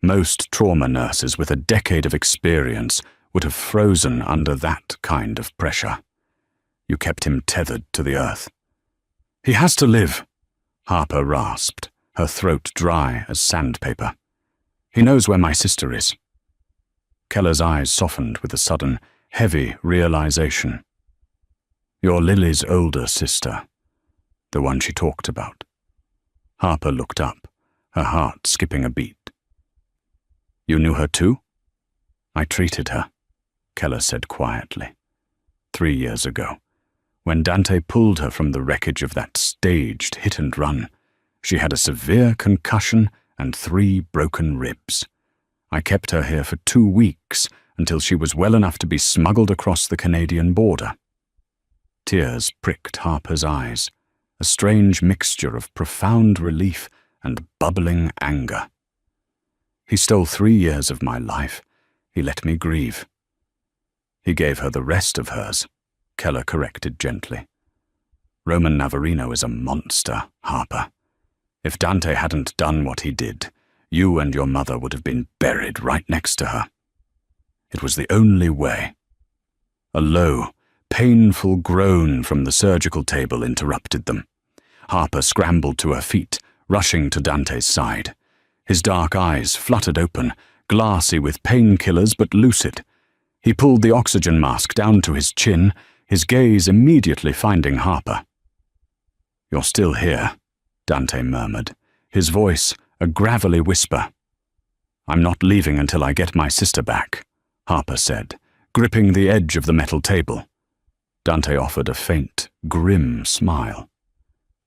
Most trauma nurses with a decade of experience would have frozen under that kind of pressure. You kept him tethered to the earth." "He has to live," Harper rasped, her throat dry as sandpaper. "He knows where my sister is." Keller's eyes softened with a sudden, heavy realization. "You're Lily's older sister, the one she talked about." Harper looked up, her heart skipping a beat. You knew her too? I treated her, Keller said quietly. 3 years ago, when Dante pulled her from the wreckage of that staged hit-and-run, she had a severe concussion and 3 broken ribs. I kept her here for 2 weeks until she was well enough to be smuggled across the Canadian border. Tears pricked Harper's eyes, a strange mixture of profound relief and bubbling anger. He stole 3 years of my life. He let me grieve. He gave her the rest of hers, Keller corrected gently. Roman Navarino is a monster, Harper. If Dante hadn't done what he did, you and your mother would have been buried right next to her. It was the only way. A low, painful groan from the surgical table interrupted them. Harper scrambled to her feet, rushing to Dante's side. His dark eyes fluttered open, glassy with painkillers but lucid. He pulled the oxygen mask down to his chin, his gaze immediately finding Harper. "You're still here," Dante murmured, his voice a gravelly whisper. "I'm not leaving until I get my sister back," Harper said, gripping the edge of the metal table. Dante offered a faint, grim smile.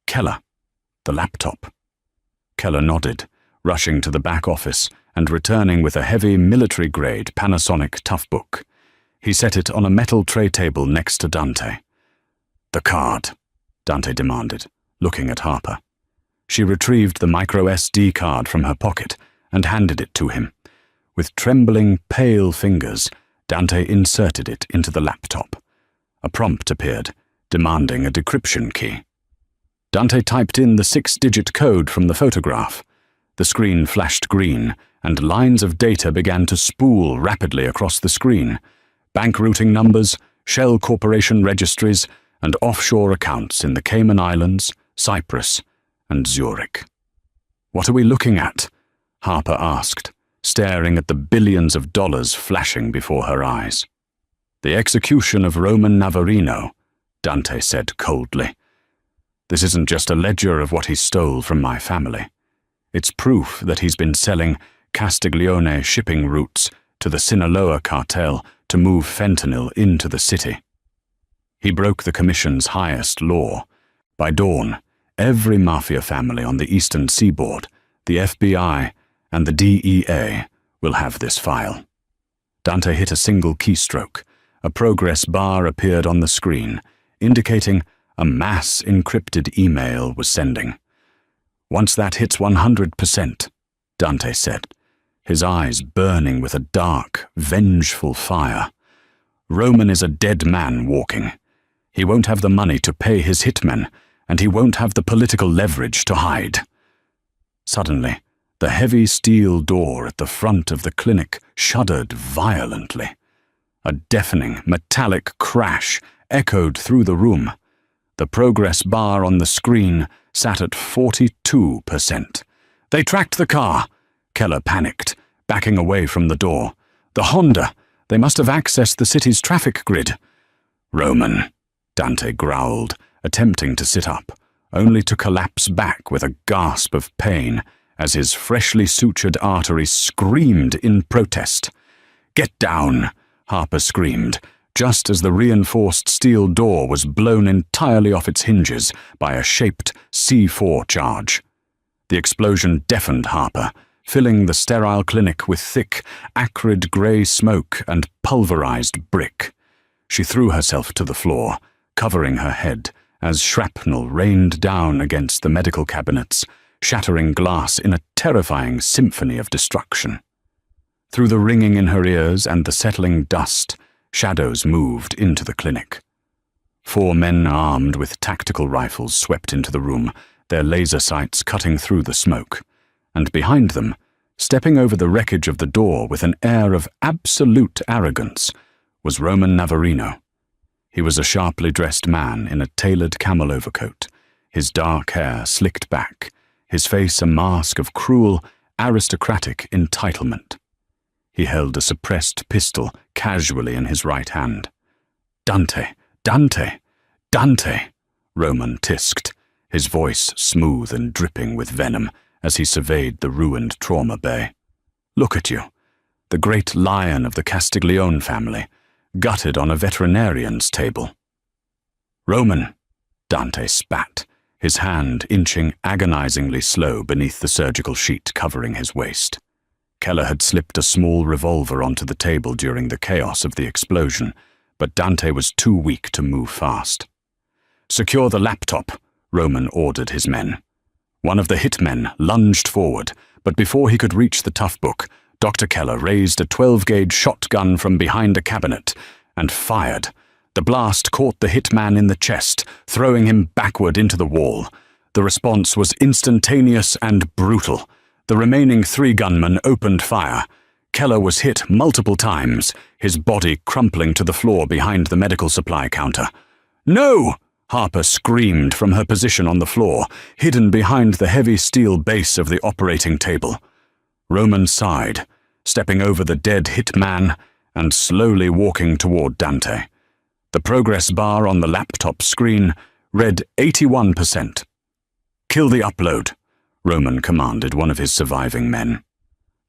"Keller, the laptop." Keller nodded, rushing to the back office and returning with a heavy military-grade Panasonic toughbook. He set it on a metal tray table next to Dante. "The card," Dante demanded, looking at Harper. She retrieved the micro SD card from her pocket and handed it to him. With trembling, pale fingers, Dante inserted it into the laptop. A prompt appeared, demanding a decryption key. Dante typed in the 6-digit code from the photograph. The screen flashed green, and lines of data began to spool rapidly across the screen. Bank routing numbers, Shell Corporation registries, and offshore accounts in the Cayman Islands, Cyprus, and Zurich. "What are we looking at?" Harper asked, staring at the billions of dollars flashing before her eyes. "The execution of Roman Navarino," Dante said coldly. "This isn't just a ledger of what he stole from my family. It's proof that he's been selling Castiglione shipping routes to the Sinaloa cartel to move fentanyl into the city. He broke the Commission's highest law. By dawn, every Mafia family on the eastern seaboard, the FBI, and the DEA will have this file." Dante hit a single keystroke. A progress bar appeared on the screen, indicating a mass encrypted email was sending. "Once that hits 100%, Dante said, his eyes burning with a dark, vengeful fire. "Roman is a dead man walking. He won't have the money to pay his hitmen, and he won't have the political leverage to hide." Suddenly, the heavy steel door at the front of the clinic shuddered violently. A deafening, metallic crash echoed through the room. The progress bar on the screen sat at 42%. "They tracked the car," Keller panicked, backing away from the door. "The Honda! They must have accessed the city's traffic grid." "Roman," Dante growled, attempting to sit up, only to collapse back with a gasp of pain as his freshly sutured artery screamed in protest. "Get down!" Harper screamed, just as the reinforced steel door was blown entirely off its hinges by a shaped C4 charge. The explosion deafened Harper, filling the sterile clinic with thick, acrid grey smoke and pulverized brick. She threw herself to the floor, covering her head, as shrapnel rained down against the medical cabinets, shattering glass in a terrifying symphony of destruction. Through the ringing in her ears and the settling dust, shadows moved into the clinic. 4 men armed with tactical rifles swept into the room, their laser sights cutting through the smoke. And behind them, stepping over the wreckage of the door with an air of absolute arrogance, was Roman Navarino. He was a sharply dressed man in a tailored camel overcoat, his dark hair slicked back, his face a mask of cruel, aristocratic entitlement. He held a suppressed pistol casually in his right hand. "Dante! Dante! Dante!" Roman tisked, his voice smooth and dripping with venom as he surveyed the ruined trauma bay. "Look at you. the great lion of the Castiglione family, gutted on a veterinarian's table. "Roman," Dante spat, his hand inching agonizingly slow beneath the surgical sheet covering his waist. Keller had slipped a small revolver onto the table during the chaos of the explosion, but Dante was too weak to move fast. "Secure the laptop," Roman ordered his men. One of the hitmen lunged forward, but before he could reach the tough book, Dr. Keller raised a 12-gauge shotgun from behind a cabinet and fired. The blast caught the hitman in the chest, throwing him backward into the wall. The response was instantaneous and brutal. The remaining 3 gunmen opened fire. Keller was hit multiple times, his body crumpling to the floor behind the medical supply counter. "No!" Harper screamed from her position on the floor, hidden behind the heavy steel base of the operating table. Roman sighed, stepping over the dead hitman and slowly walking toward Dante. The progress bar on the laptop screen read 81%. "Kill the upload," Roman commanded one of his surviving men.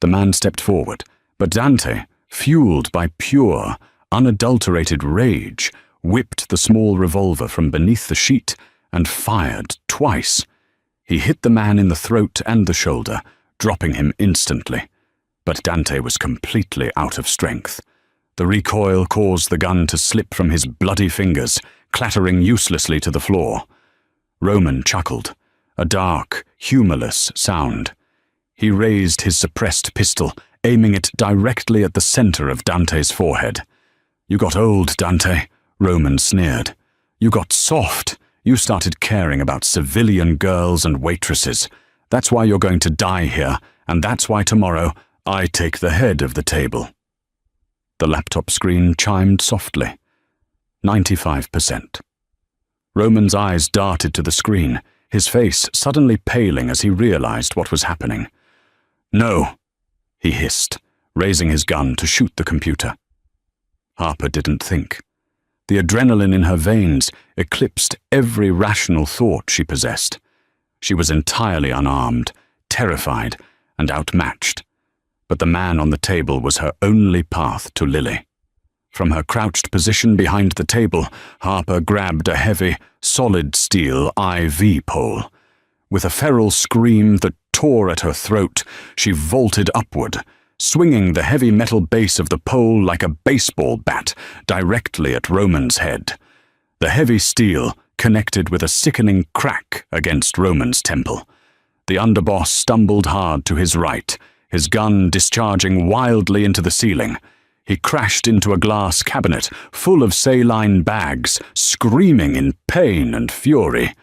The man stepped forward, but Dante, fueled by pure, unadulterated rage, whipped the small revolver from beneath the sheet and fired twice. He hit the man in the throat and the shoulder, dropping him instantly. But Dante was completely out of strength. The recoil caused the gun to slip from his bloody fingers, clattering uselessly to the floor. Roman chuckled, a dark, humorless sound. He raised his suppressed pistol, aiming it directly at the center of Dante's forehead. "You got old, Dante," Roman sneered. "You got soft. You started caring about civilian girls and waitresses. That's why you're going to die here, and that's why tomorrow I take the head of the table." The laptop screen chimed softly. 95%. Roman's eyes darted to the screen, his face suddenly paling as he realized what was happening. "No," he hissed, raising his gun to shoot the computer. Harper didn't think. The adrenaline in her veins eclipsed every rational thought she possessed. She was entirely unarmed, terrified, and outmatched. But the man on the table was her only path to Lily. From her crouched position behind the table, Harper grabbed a heavy, solid steel IV pole. With a feral scream that tore at her throat, she vaulted upward, swinging the heavy metal base of the pole like a baseball bat directly at Roman's head. The heavy steel connected with a sickening crack against Roman's temple. The underboss stumbled hard to his right, his gun discharging wildly into the ceiling. He crashed into a glass cabinet full of saline bags, screaming in pain and fury.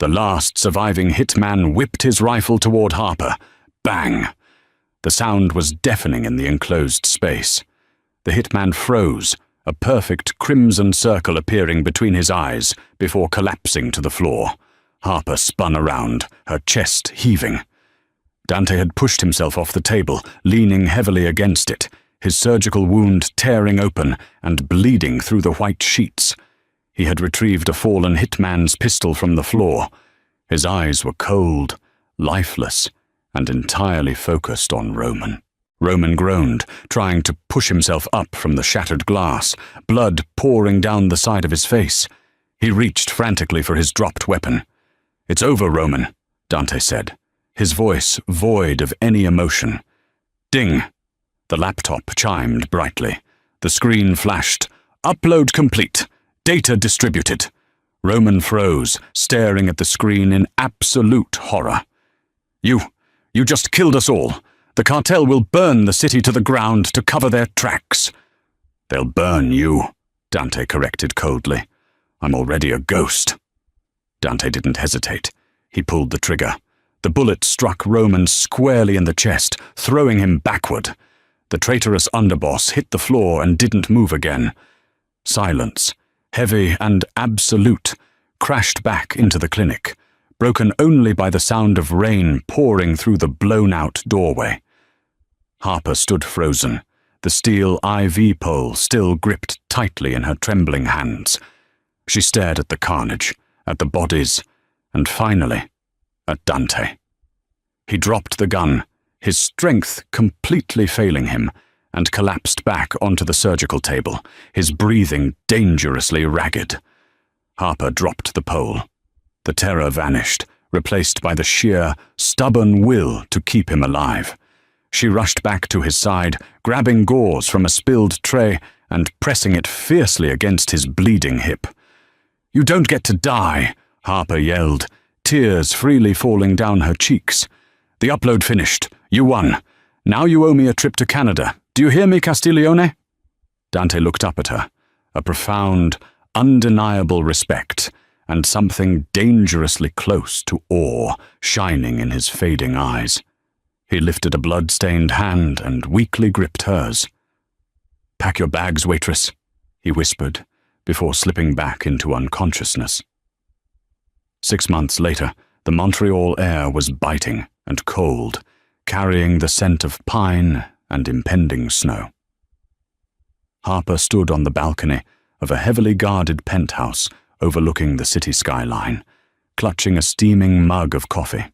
The last surviving hitman whipped his rifle toward Harper. Bang! The sound was deafening in the enclosed space. The hitman froze, a perfect crimson circle appearing between his eyes before collapsing to the floor. Harper spun around, her chest heaving. Dante had pushed himself off the table, leaning heavily against it, his surgical wound tearing open and bleeding through the white sheets. He had retrieved a fallen hitman's pistol from the floor. His eyes were cold, lifeless, and entirely focused on Roman. Roman groaned, trying to push himself up from the shattered glass, blood pouring down the side of his face. He reached frantically for his dropped weapon. "It's over, Roman," Dante said, his voice void of any emotion. Ding! The laptop chimed brightly. The screen flashed. "Upload complete. Data distributed." Roman froze, staring at the screen in absolute horror. You just killed us all. The cartel will burn the city to the ground to cover their tracks." "They'll burn you," Dante corrected coldly. "I'm already a ghost." Dante didn't hesitate. He pulled the trigger. The bullet struck Roman squarely in the chest, throwing him backward. The traitorous underboss hit the floor and didn't move again. Silence, heavy and absolute, crashed back into the clinic, broken only by the sound of rain pouring through the blown-out doorway. Harper stood frozen, the steel IV pole still gripped tightly in her trembling hands. She stared at the carnage, at the bodies, and finally, at Dante. He dropped the gun, his strength completely failing him, and collapsed back onto the surgical table, his breathing dangerously ragged. Harper dropped the pole. The terror vanished, replaced by the sheer, stubborn will to keep him alive. She rushed back to his side, grabbing gauze from a spilled tray and pressing it fiercely against his bleeding hip. "You don't get to die," Harper yelled, tears freely falling down her cheeks. "The upload finished. You won. Now you owe me a trip to Canada. Do you hear me, Castiglione?" Dante looked up at her, a profound, undeniable respect, and something dangerously close to awe shining in his fading eyes. He lifted a blood-stained hand and weakly gripped hers. "Pack your bags, Waitress," he whispered, before slipping back into unconsciousness. 6 months later, the Montreal air was biting and cold, carrying the scent of pine and impending snow. Harper stood on the balcony of a heavily guarded penthouse overlooking the city skyline, clutching a steaming mug of coffee.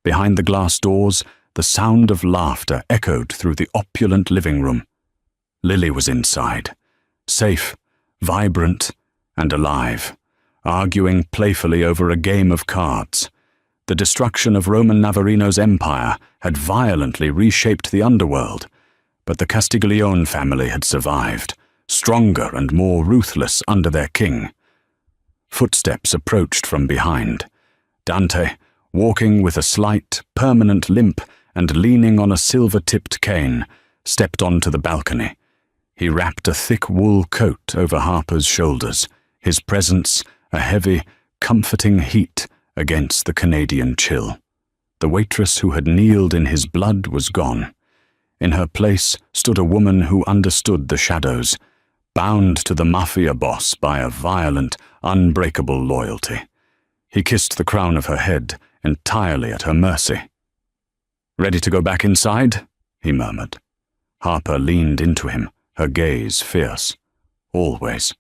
Behind the glass doors, the sound of laughter echoed through the opulent living room. Lily was inside, safe, vibrant, and alive, arguing playfully over a game of cards. The destruction of Roman Navarino's empire had violently reshaped the underworld, but the Castiglione family had survived, stronger and more ruthless under their king. Footsteps approached from behind. Dante, walking with a slight, permanent limp and leaning on a silver-tipped cane, stepped onto the balcony. He wrapped a thick wool coat over Harper's shoulders, his presence a heavy, comforting heat against the Canadian chill. The waitress who had kneeled in his blood was gone. In her place stood a woman who understood the shadows, bound to the Mafia boss by a violent, unbreakable loyalty. He kissed the crown of her head, entirely at her mercy. "Ready to go back inside?" he murmured. Harper leaned into him, her gaze fierce. "Always."